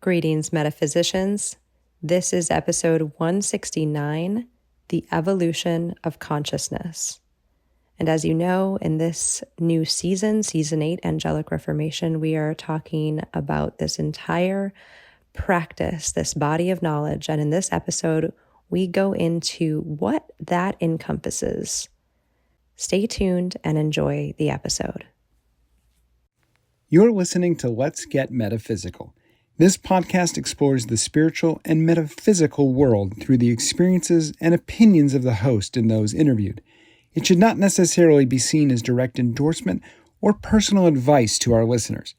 Greetings, metaphysicians. This is episode 169, The Evolution of Consciousness. And as you know, in this new season, Season 8, Angelic Reformation, we are talking about this entire practice, this body of knowledge. And in this episode, we go into what that encompasses. Stay tuned and enjoy the episode. You're listening to Let's Get Metaphysical. This podcast explores the spiritual and metaphysical world through the experiences and opinions of the host and those interviewed. It should not necessarily be seen as direct endorsement or personal advice to our listeners.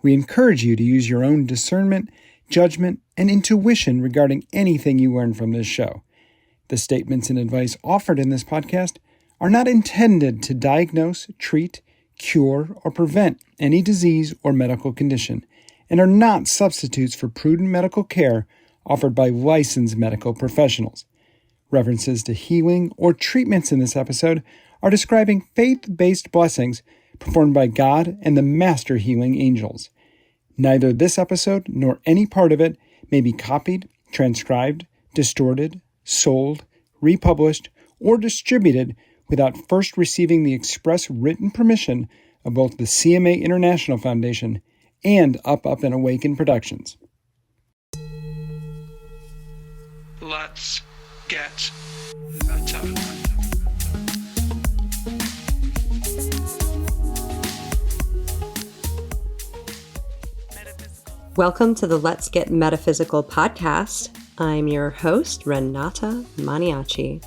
We encourage you to use your own discernment, judgment, and intuition regarding anything you learn from this show. The statements and advice offered in this podcast are not intended to diagnose, treat, cure, or prevent any disease or medical condition, and are not substitutes for prudent medical care offered by licensed medical professionals. References to healing or treatments in this episode are describing faith-based blessings performed by God and the Master Healing Angels. Neither this episode nor any part of it may be copied, transcribed, distorted, sold, republished, or distributed without first receiving the express written permission of both the CMA International Foundation and Up and Awaken Productions. Let's get meta. Welcome to the Let's Get Metaphysical podcast. I'm your host, Renata Maniaci,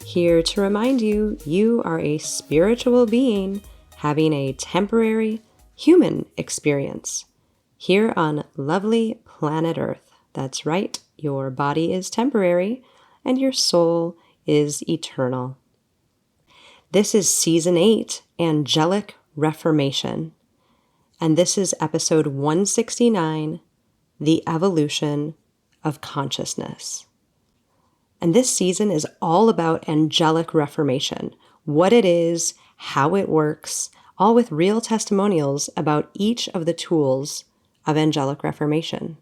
here to remind you, you are a spiritual being having a temporary human experience here on lovely planet Earth. That's right, your body is temporary and your soul is eternal. This is Season 8, Angelic Reformation, and this is episode 169, The Evolution of Consciousness. And this season is all about angelic reformation, what it is, how it works, all with real testimonials about each of the tools of angelic reformation.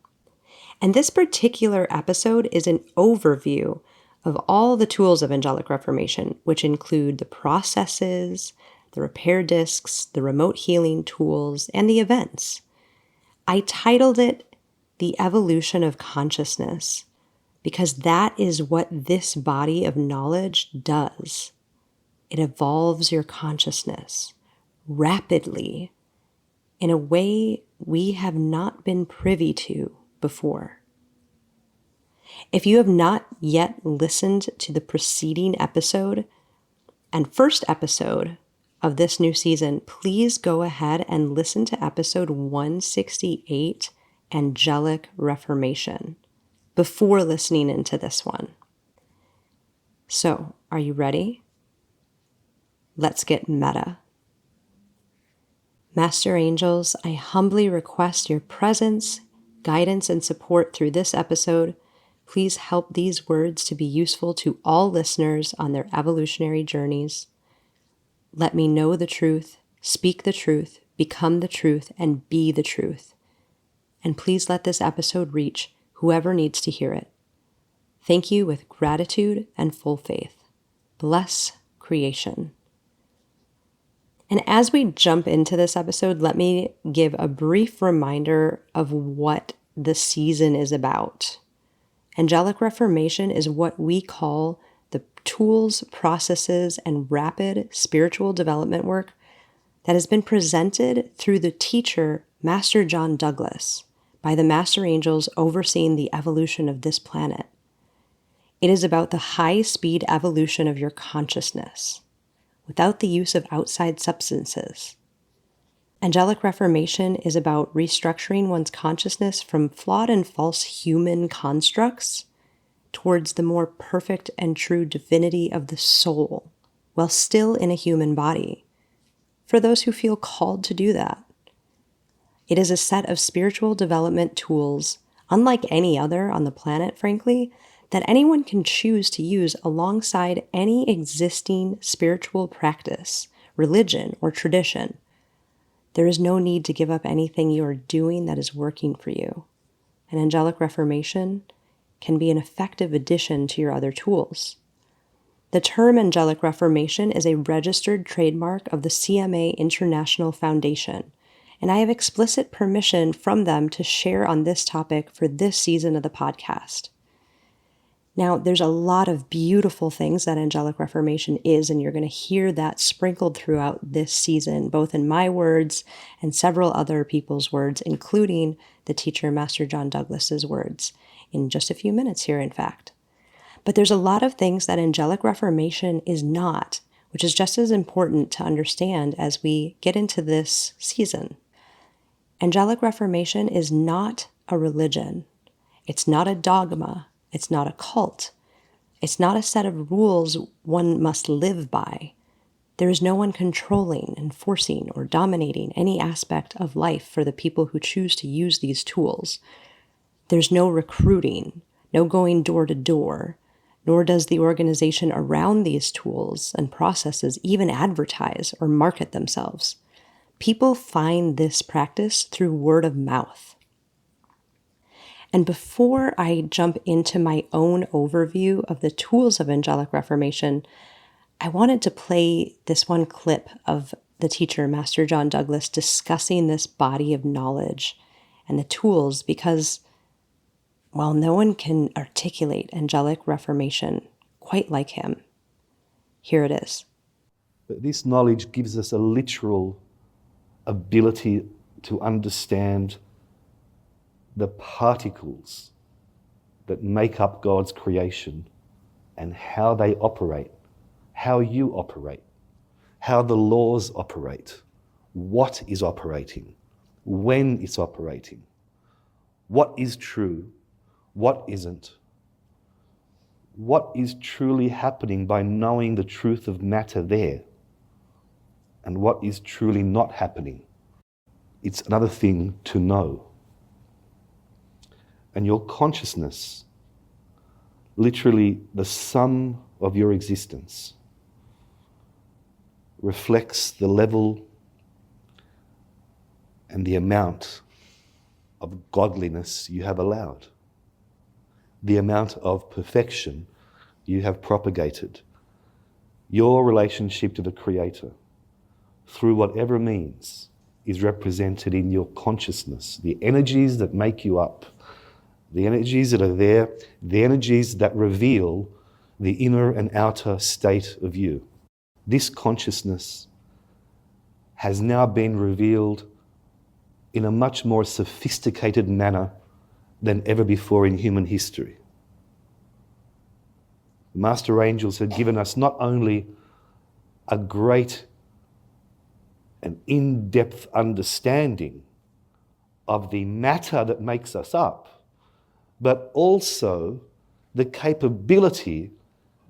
And this particular episode is an overview of all the tools of angelic reformation, which include the processes, the repair discs, the remote healing tools, and the events. I titled it The Evolution of Consciousness because that is what this body of knowledge does. It evolves your consciousness rapidly in a way we have not been privy to before. If you have not yet listened to the preceding episode and first episode of this new season, please go ahead and listen to episode 168, Angelic Reformation, before listening into this one. So, are you ready? Let's get meta. Master Angels, I humbly request your presence, guidance, and support through this episode. Please help these words to be useful to all listeners on their evolutionary journeys. Let me know the truth, speak the truth, become the truth, and be the truth. And please let this episode reach whoever needs to hear it. Thank you with gratitude and full faith. Bless creation. And as we jump into this episode, let me give a brief reminder of what the season is about. Angelic Reformation is what we call the tools, processes, and rapid spiritual development work that has been presented through the teacher, Master John Douglas, by the Master Angels overseeing the evolution of this planet. It is about the high-speed evolution of your consciousness, without the use of outside substances. Angelic Reformation is about restructuring one's consciousness from flawed and false human constructs towards the more perfect and true divinity of the soul, while still in a human body, for those who feel called to do that. It is a set of spiritual development tools, unlike any other on the planet, frankly, that anyone can choose to use alongside any existing spiritual practice, religion, or tradition. There is no need to give up anything you are doing that is working for you. and angelic reformation can be an effective addition to your other tools. The term angelic reformation is a registered trademark of the CMA International Foundation, and I have explicit permission from them to share on this topic for this season of the podcast. Now, there's a lot of beautiful things that angelic reformation is, and you're going to hear that sprinkled throughout this season, both in my words and several other people's words, including the teacher, Master John Douglas's words, in just a few minutes here, in fact. But there's a lot of things that angelic reformation is not, which is just as important to understand as we get into this season. Angelic reformation is not a religion. It's not a dogma. It's not a cult. It's not a set of rules one must live by. There is no one controlling, enforcing, or dominating any aspect of life for the people who choose to use these tools. There's no recruiting, no going door to door, nor does the organization around these tools and processes even advertise or market themselves. People find this practice through word of mouth. And before I jump into my own overview of the tools of angelic reformation, I wanted to play this one clip of the teacher, Master John Douglas, discussing this body of knowledge and the tools because, while no one can articulate angelic reformation quite like him, here it is. But this knowledge gives us a literal ability to understand the particles that make up God's creation and how they operate, how you operate, how the laws operate, what is operating, when it's operating, what is true, what isn't, what is truly happening by knowing the truth of matter there, and what is truly not happening. It's another thing to know. And your consciousness, literally the sum of your existence, reflects the level and the amount of godliness you have allowed, the amount of perfection you have propagated, your relationship to the Creator, through whatever means, is represented in your consciousness, the energies that make you up, the energies that are there, the energies that reveal the inner and outer state of you. This consciousness has now been revealed in a much more sophisticated manner than ever before in human history. The Master Angels have given us not only a great and in-depth understanding of the matter that makes us up, but also the capability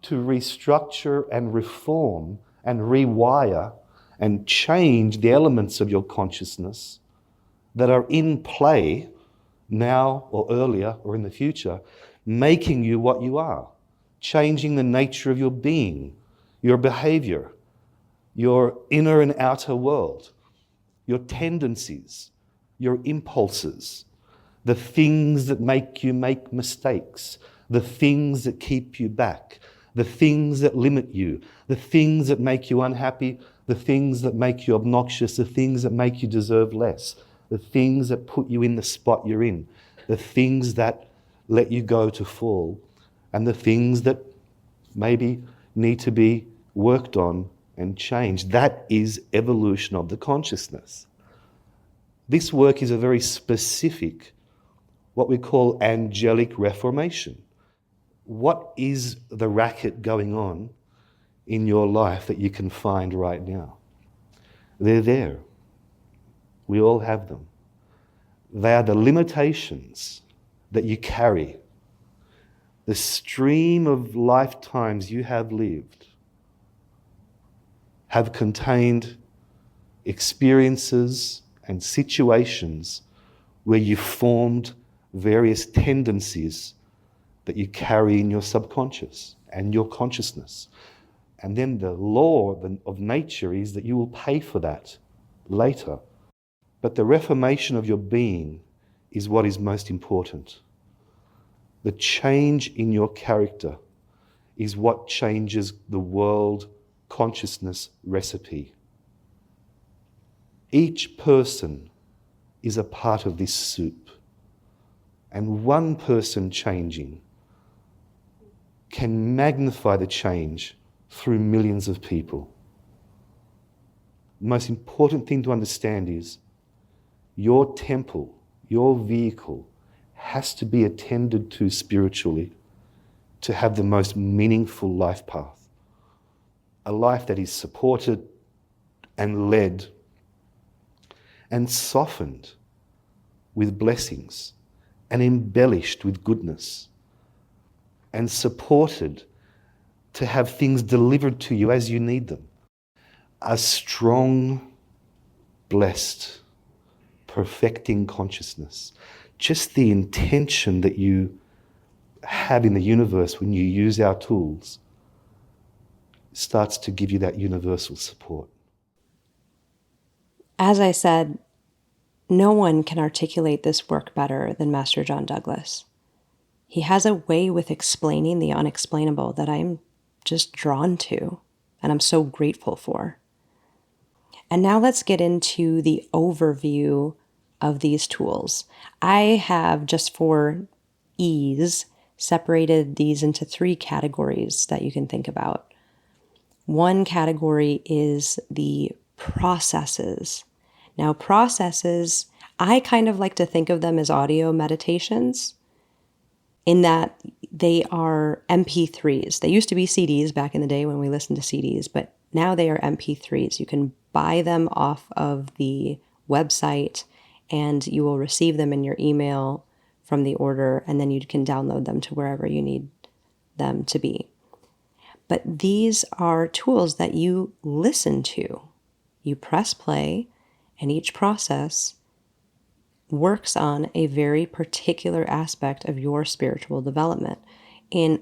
to restructure and reform and rewire and change the elements of your consciousness that are in play now or earlier or in the future, making you what you are, changing the nature of your being, your behavior, your inner and outer world, your tendencies, your impulses, the things that make you make mistakes, the things that keep you back, the things that limit you, the things that make you unhappy, the things that make you obnoxious, the things that make you deserve less, the things that put you in the spot you're in, the things that let you go to fall, and the things that maybe need to be worked on and changed. That is evolution of the consciousness. This work is a very specific, what we call angelic reformation. What is the racket going on in your life that you can find right now? They're there. We all have them. They are the limitations that you carry, the stream of lifetimes you have lived, have contained experiences and situations where you formed various tendencies that you carry in your subconscious and your consciousness. And then the law of nature is that you will pay for that later. But the reformation of your being is what is most important. The change in your character is what changes the world consciousness recipe. Each person is a part of this soup, and one person changing can magnify the change through millions of people. The most important thing to understand is your temple, your vehicle, has to be attended to spiritually to have the most meaningful life path. A life that is supported and led and softened with blessings and embellished with goodness and supported to have things delivered to you as you need them. A strong, blessed, perfecting consciousness. Just the intention that you have in the universe when you use our tools starts to give you that universal support. As I said, no one can articulate this work better than Master John Douglas. He has a way with explaining the unexplainable that I'm just drawn to, and I'm so grateful for. And now let's get into the overview of these tools. I have, just for ease, separated these into 3 categories that you can think about. One category is the processes. Now, processes, I kind of like to think of them as audio meditations in that they are MP3s. They used to be CDs back in the day when we listened to CDs, but now they are MP3s. You can buy them off of the website and you will receive them in your email from the order, and then you can download them to wherever you need them to be. But these are tools that you listen to. You press play, and each process works on a very particular aspect of your spiritual development in,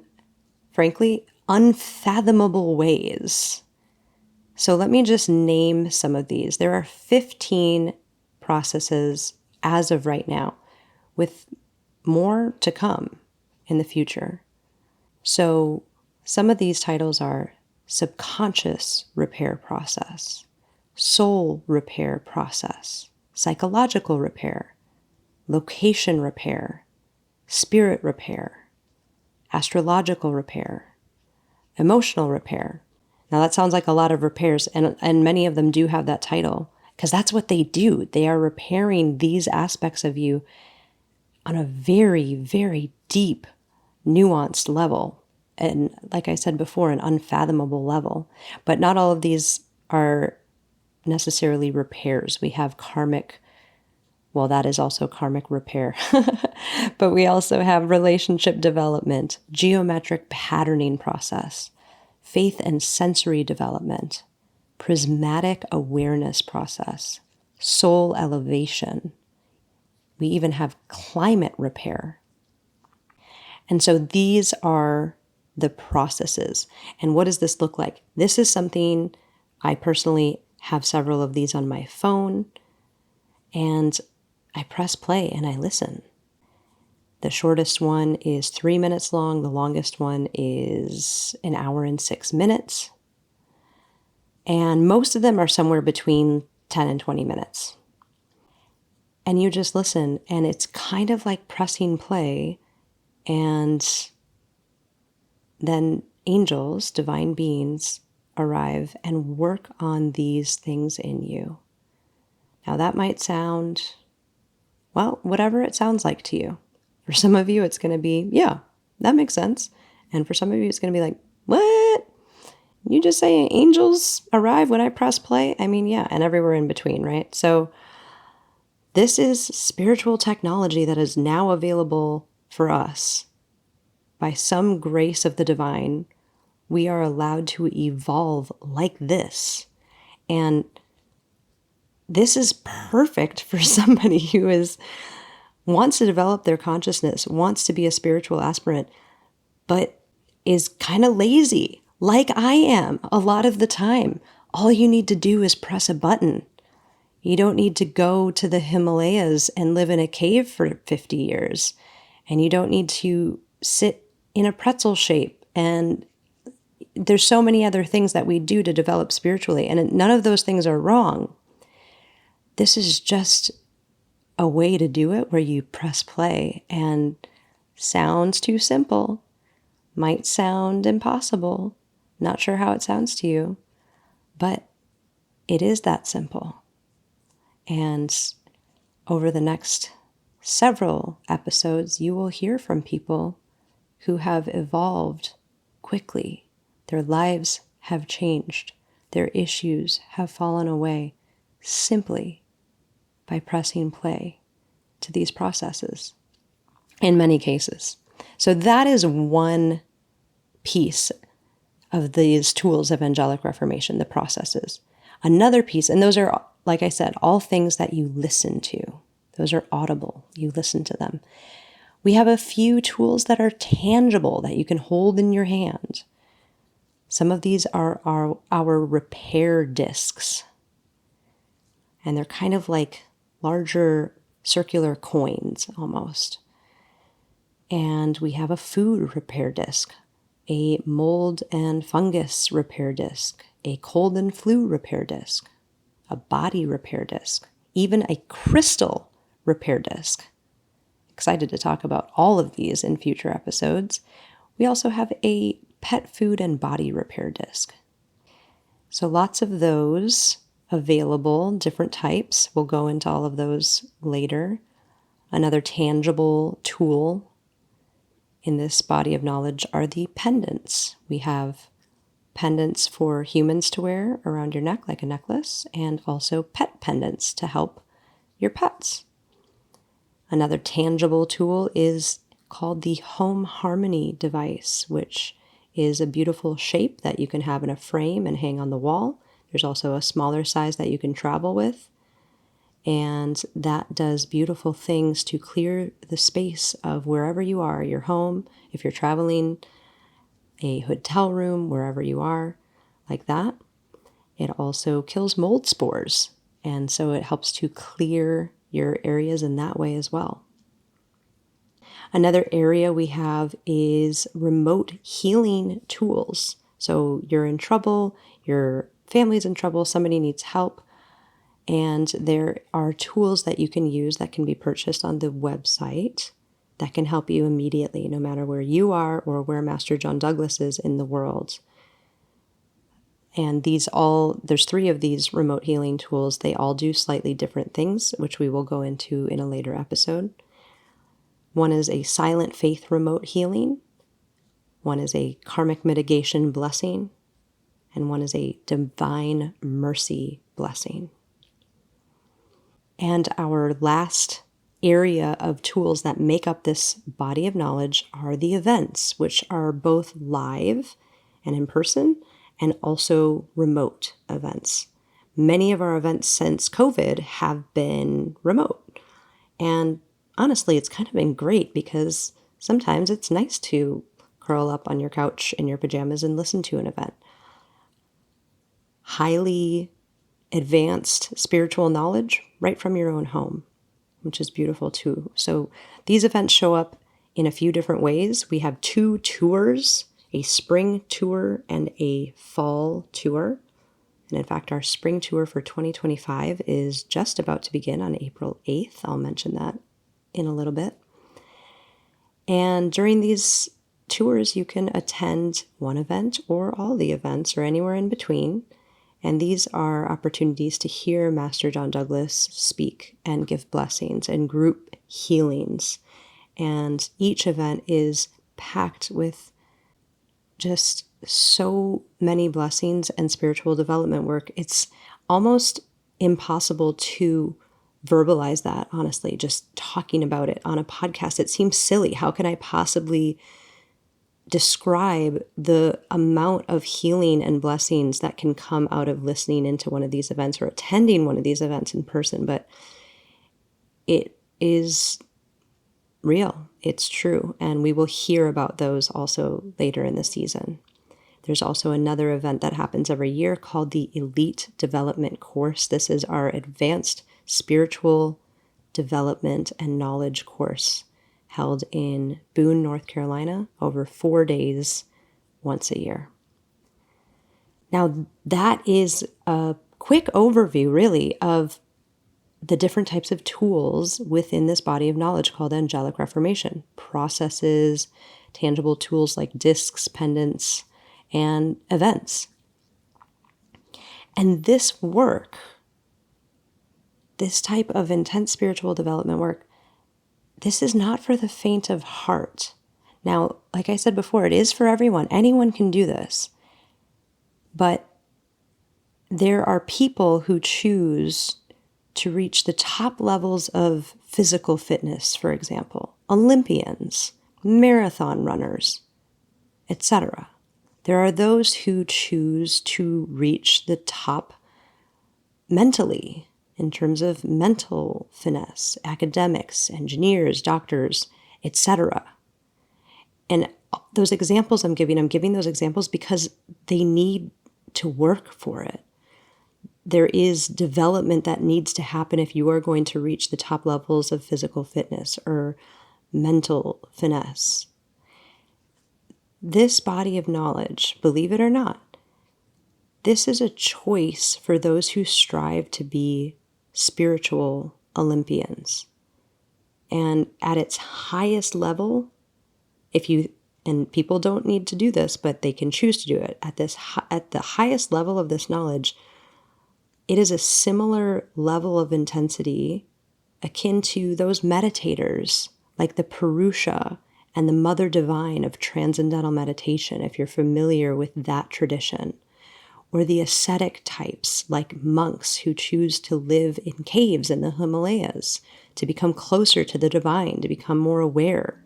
frankly, unfathomable ways. So let me just name some of these. There are 15 processes as of right now, with more to come in the future. So some of these titles are subconscious repair process, soul repair process, psychological repair, location repair, spirit repair, astrological repair, emotional repair. Now that sounds like a lot of repairs, and many of them do have that title because that's what they do. They are repairing these aspects of you on a very, very deep, nuanced level. And like I said before, an unfathomable level. But not all of these are necessarily repairs. We have karmic, well, that is also karmic repair. But we also have relationship development, geometric patterning process, faith and sensory development, prismatic awareness process, soul elevation. We even have climate repair. And so these are the processes. And what does this look like? This is something I personally have several of these on my phone, and I press play and I listen. The shortest one is 3 minutes long. The longest one is 1 hour and 6 minutes. And most of them are somewhere between 10 and 20 minutes. And you just listen, and it's kind of like pressing play, and then angels, divine beings, arrive and work on these things in you. Now that might sound, well, whatever it sounds like to you. For some of you, it's going to be, yeah, that makes sense. And for some of you, it's going to be like, what? You just say angels arrive when I press play? I mean, yeah, and everywhere in between, right? So this is spiritual technology that is now available for us. By some grace of the divine, we are allowed to evolve like this. And this is perfect for somebody who wants to develop their consciousness, wants to be a spiritual aspirant, but is kind of lazy, like I am a lot of the time. All you need to do is press a button. You don't need to go to the Himalayas and live in a cave for 50 years. And you don't need to sit in a pretzel shape. And there's so many other things that we do to develop spiritually. And none of those things are wrong. This is just a way to do it where you press play, and sounds too simple, might sound impossible. Not sure how it sounds to you, but it is that simple. And over the next several episodes, you will hear from people who have evolved quickly. Their lives have changed. Their issues have fallen away simply by pressing play to these processes in many cases. So that is one piece of these tools of angelic reformation, the processes. Another piece, and those are, like I said, all things that you listen to. Those are audible. You listen to them. We have a few tools that are tangible that you can hold in your hand. Some of these are our repair discs. And they're kind of like larger circular coins almost. And we have a food repair disc, a mold and fungus repair disc, a cold and flu repair disc, a body repair disc, even a crystal repair disc. Excited to talk about all of these in future episodes. We also have a pet food and body repair disc. So lots of those available, different types. We'll go into all of those later. Another tangible tool in this body of knowledge are the pendants. We have pendants for humans to wear around your neck like a necklace, and also pet pendants to help your pets. Another tangible tool is called the Home Harmony device, which is a beautiful shape that you can have in a frame and hang on the wall. There's also a smaller size that you can travel with, and that does beautiful things to clear the space of wherever you are, your home, if you're traveling, a hotel room, wherever you are, like that. It also kills mold spores, and so it helps to clear your areas in that way as well. Another area we have is remote healing tools. So you're in trouble, your family's in trouble, somebody needs help, and there are tools that you can use that can be purchased on the website that can help you immediately, no matter where you are or where Master John Douglas is in the world. And there's 3 of these remote healing tools. They all do slightly different things, which we will go into in a later episode. One is a silent faith remote healing. One is a karmic mitigation blessing. And one is a divine mercy blessing. And our last area of tools that make up this body of knowledge are the events, which are both live and in person, and also remote events. Many of our events since COVID have been remote. And honestly, it's kind of been great because sometimes it's nice to curl up on your couch in your pajamas and listen to an event. Highly advanced spiritual knowledge right from your own home, which is beautiful too. So these events show up in a few different ways. We have 2 tours, a spring tour and a fall tour. And in fact, our spring tour for 2025 is just about to begin on April 8th. I'll mention that in a little bit. And during these tours, you can attend one event or all the events or anywhere in between. And these are opportunities to hear Master John Douglas speak and give blessings and group healings. And each event is packed with just so many blessings and spiritual development work. It's almost impossible to verbalize that, honestly, just talking about it on a podcast. It seems silly. How can I possibly describe the amount of healing and blessings that can come out of listening into one of these events or attending one of these events in person? But it is real. It's true. And we will hear about those also later in the season. There's also another event that happens every year called the Elite Development Course. This is our advanced spiritual development and knowledge course held in Boone, North Carolina, over 4 days, once a year. Now, that is a quick overview, really, of the different types of tools within this body of knowledge called angelic reformation. Processes, tangible tools like discs, pendants, and events. And this work, this type of intense spiritual development work, this is not for the faint of heart. Now, like I said before, it is for everyone. Anyone can do this. But there are people who choose to reach the top levels of physical fitness, for example, Olympians, marathon runners, etc. There are those who choose to reach the top mentally, in terms of mental finesse, academics, engineers, doctors, etc. And those examples I'm giving those examples because they need to work for it. There is development that needs to happen if you are going to reach the top levels of physical fitness or mental finesse. This body of knowledge, believe it or not, this is a choice for those who strive to be spiritual Olympians. And at its highest level, and people don't need to do this, but they can choose to do it, at the highest level of this knowledge, it is a similar level of intensity akin to those meditators like the Purusha and the Mother Divine of Transcendental Meditation, if you're familiar with that tradition. Or the ascetic types, like monks who choose to live in caves in the Himalayas, to become closer to the divine, to become more aware.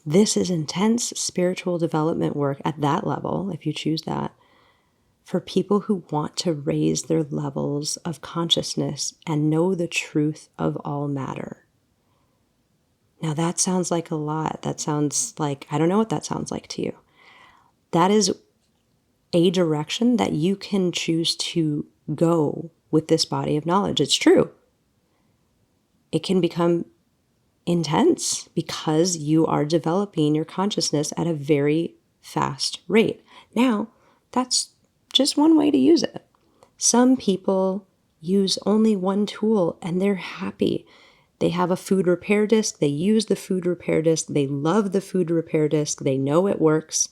This is intense spiritual development work at that level, if you choose that, for people who want to raise their levels of consciousness and know the truth of all matter. Now that sounds like a lot. That sounds like, I don't know what that sounds like to you. That is a direction that you can choose to go with this body of knowledge. It's true. It can become intense because you are developing your consciousness at a very fast rate. Now, that's just one way to use it. Some people use only one tool and they're happy. They have a food repair disc. They use the food repair disc. They love the food repair disc. They know it works.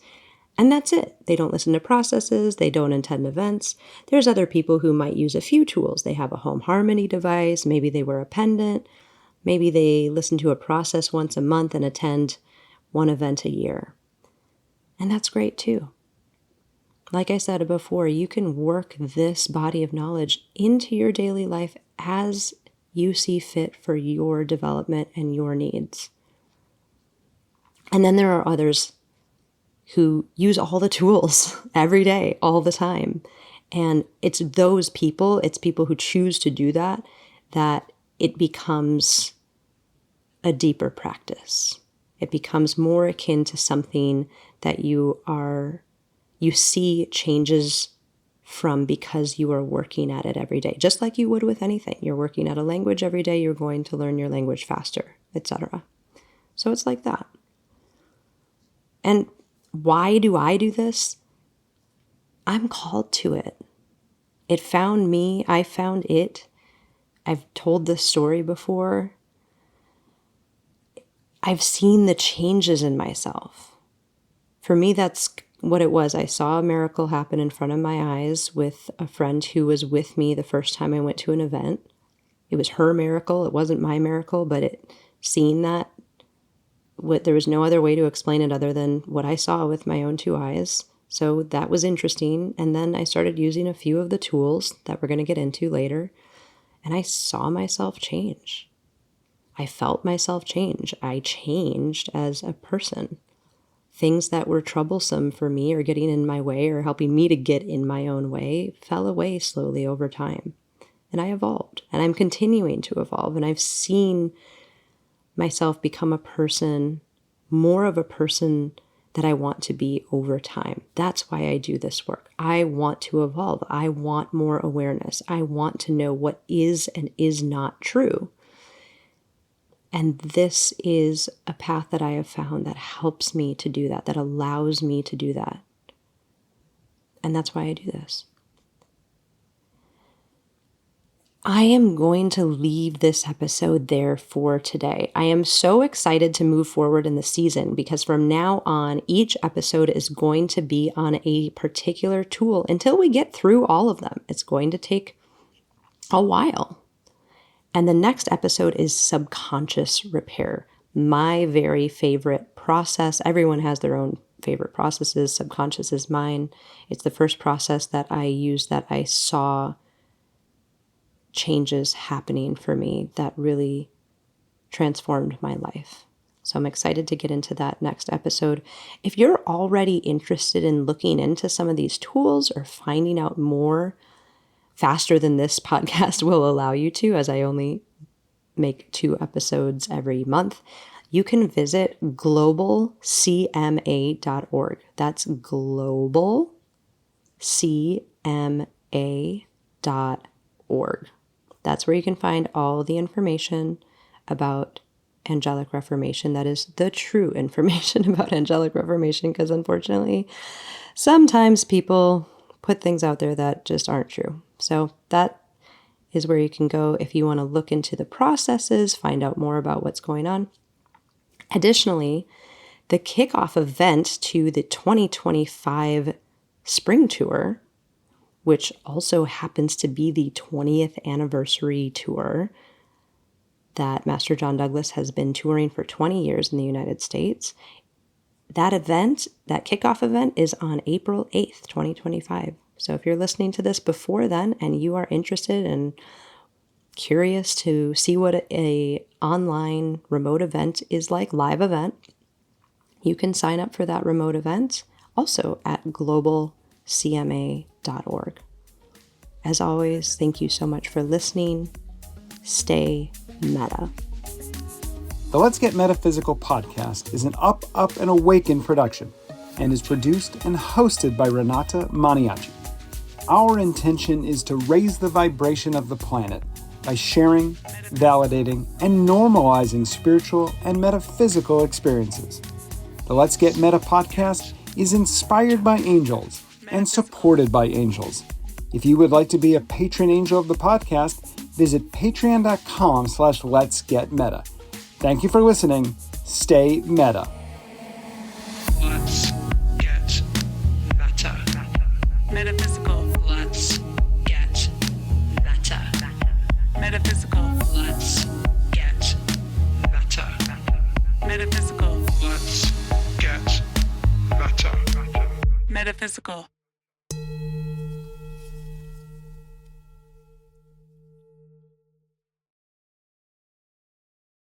And that's it. They don't listen to processes. They don't attend events. There's other people who might use a few tools. They have a home harmony device. Maybe they wear a pendant. Maybe they listen to a process once a month and attend one event a year. And that's great too. Like I said before, you can work this body of knowledge into your daily life as you see fit for your development and your needs. And then there are others who use all the tools every day, all the time. And it's those people, it's people who choose to do that, that it becomes a deeper practice. It becomes more akin to something that you see changes from because you are working at it every day. Just like you would with anything. You're working at a language every day, you're going to learn your language faster, etc. So it's like that. And why do I do this? I'm called to it. It found me. I found it. I've told this story before. I've seen the changes in myself. For me, that's what it was. I saw a miracle happen in front of my eyes with a friend who was with me the first time I went to an event. It was her miracle. It wasn't my miracle, but seeing that, there was no other way to explain it other than what I saw with my own two eyes. So that was interesting. And then I started using a few of the tools that we're going to get into later. And I saw myself change. I felt myself change. I changed as a person. Things that were troublesome for me or getting in my way or helping me to get in my own way fell away slowly over time. And I evolved. And I'm continuing to evolve. And I've seen myself become a person, more of a person that I want to be over time. That's why I do this work. I want to evolve. I want more awareness. I want to know what is and is not true. And this is a path that I have found that helps me to do that, that allows me to do that. And that's why I do this. I am going to leave this episode there for today. I am so excited to move forward in the season because from now on, each episode is going to be on a particular tool until we get through all of them. It's going to take a while. And the next episode is subconscious repair, my very favorite process. Everyone has their own favorite processes. Subconscious is mine. It's the first process that I used that I saw changes happening for me that really transformed my life. So I'm excited to get into that next episode. If you're already interested in looking into some of these tools or finding out more faster than this podcast will allow you to, as I only make 2 episodes every month, you can visit globalcma.org. That's globalcma.org. That's where you can find all the information about angelic reformation. That is the true information about angelic reformation, because unfortunately, sometimes people put things out there that just aren't true. So that is where you can go if you want to look into the processes, find out more about what's going on. Additionally, the kickoff event to the 2025 spring tour, which also happens to be the 20th anniversary tour that Master John Douglas has been touring for 20 years in the United States. That event, that kickoff event, is on April 8th, 2025. So if you're listening to this before then and you are interested and curious to see what a online remote event is like, live event, you can sign up for that remote event also at globalcma.org. As always, thank you so much for listening. Stay meta. The Let's Get Metaphysical podcast is an Up, and Awaken production and is produced and hosted by Renata Maniaci. Our intention is to raise the vibration of the planet by sharing, validating, and normalizing spiritual and metaphysical experiences. The Let's Get Meta podcast is inspired by angels and supported by angels. If you would like to be a patron angel of the podcast, visit patreon.com/letsgetmeta. Thank you for listening. Stay meta. Let's get meta. Metaphysical. Let's get meta. Metaphysical. Let's get meta. Metaphysical. Let's get meta. Metaphysical.